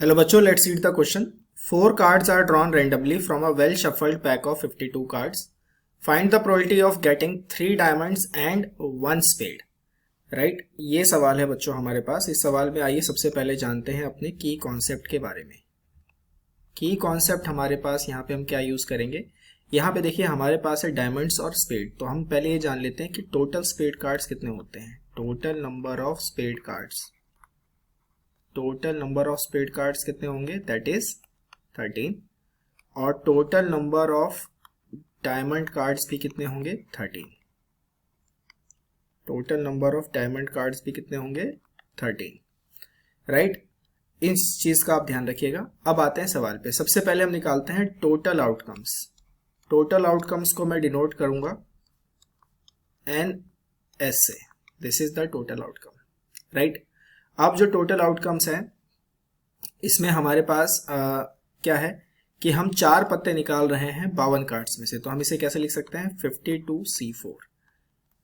Hello बच्चों, let's read the question. 4 cards are drawn randomly from a well shuffled pack of 52 cards. Find the probability of getting 3 diamonds and 1 spade. Right ये सवाल है बच्चों हमारे पास. इस सवाल में आइए सबसे पहले जानते हैं अपने की कॉन्सेप्ट के बारे में. की कॉन्सेप्ट हमारे पास यहाँ पे हम क्या यूज करेंगे. यहाँ पे देखिए हमारे पास है डायमंड्स और स्पेड. तो हम पहले ये जान लेते हैं कि टोटल स्पेड कार्ड्स कितने होते हैं. Total number of spade cards, total number of spade cards कितने होंगे, दैट इज 13. और total number of diamond cards भी कितने होंगे, 13. Total number of diamond cards भी कितने होंगे, 13. राइट, इस चीज का आप ध्यान रखिएगा. अब आते हैं सवाल पे. सबसे पहले हम निकालते हैं टोटल आउटकम्स. टोटल आउटकम्स को मैं डिनोट करूंगा NS से. This is the total outcome. Right, अब जो टोटल आउटकम्स हैं इसमें हमारे पास क्या है कि हम 4 पत्ते निकाल रहे हैं 52 कार्ड्स में से. तो हम इसे कैसे लिख सकते हैं, 52C4.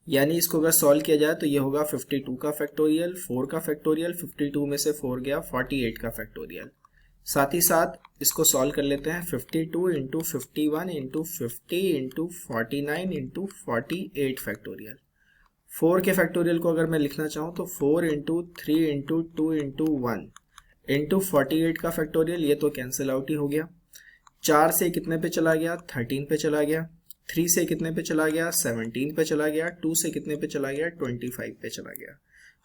यानी इसको अगर सॉल्व किया जाए तो ये होगा 52 का फैक्टोरियल, 4 का फैक्टोरियल, 52 में से 4 गया 48 का फैक्टोरियल. साथ ही साथ इसको सॉल्व कर लेते हैं. 52 into 51 into 50 into 49 into 48 factorial. 4 के फैक्टोरियल को अगर मैं लिखना चाहूँ तो 4 इंटू 3 इंटू 2 इंटू 1 इंटू 48 का फैक्टोरियल. ये तो कैंसिल आउट ही हो गया. 4 से कितने पे चला गया, 13 पे चला गया. 3 से कितने पे चला गया, 17 पे चला गया. 2 से कितने पे चला गया, 25 पे चला गया.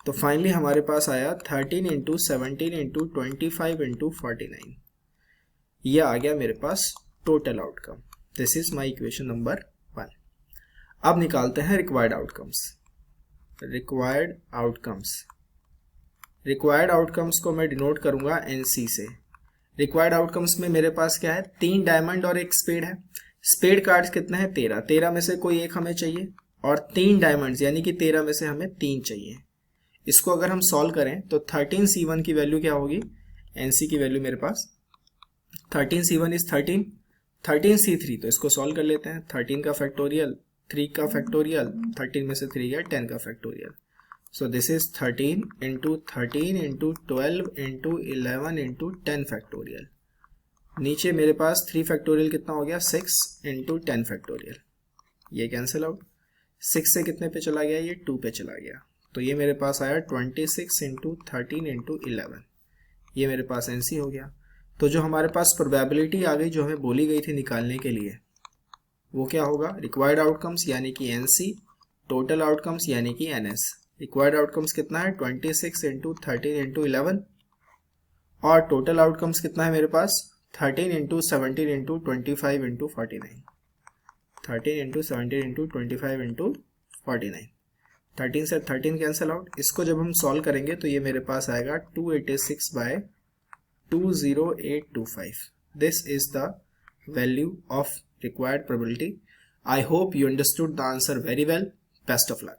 तो फाइनली हमारे पास आया 13 इंटू 17 इंटू 25 इंटू 49. यह आ गया मेरे पास total outcome. This is my equation number 1. अब निकालते हैं required outcomes. Required outcomes, required outcomes को मैं डिनोट करूंगा NC से. रिक्वायर्ड आउटकम्स में मेरे पास क्या है, 3 डायमंड और 1 स्पेड है. स्पेड कार्ड्स कितने हैं, 13. 13 में से कोई एक हमें चाहिए और 3 डायमंड्स यानी कि 13 में से हमें 3 चाहिए. इसको अगर हम सॉल्व करें तो 13C1 की वैल्यू क्या होगी, NC की वैल्यू मेरे पास 13C1 इज 13. 13C3 तो इसको सॉल्व कर लेते हैं. 13 का फैक्टोरियल, 3 का फैक्टोरियल, 13 में से 3 गया 10 का factorial. So this is 13 into 13 into 12 into 11 into 10 factorial. नीचे मेरे पास 3 फैक्टोरियल कितना हो गया, 6 इंटू 10 फैक्टोरियल. ये कैंसिल आउट. 6 से कितने पे चला गया, ये 2 पे चला गया. तो ये मेरे पास आया 26 इंटू 13 इंटू 11. ये मेरे पास NC हो गया. तो जो हमारे पास प्रोबेबिलिटी आ गई जो हमें बोली गई थी निकालने के लिए, वो क्या होगा, रिक्वायर्ड आउटकम्स यानी कि NC, टोटल आउटकम्स यानी कि NS. रिक्वायर्ड आउटकम्स कितना है, 26 इंटू 13 इंटू 11. और टोटल आउटकम्स कितना है मेरे पास, 13 into 17 into 25 into 49. 13 into 17 into 25 into 49. 13 से 13 कैंसिल आउट. इसको जब हम सॉल्व करेंगे तो ये मेरे पास आएगा 286 by 20825. This is the value of required probability. I hope you understood the answer very well. Best of luck.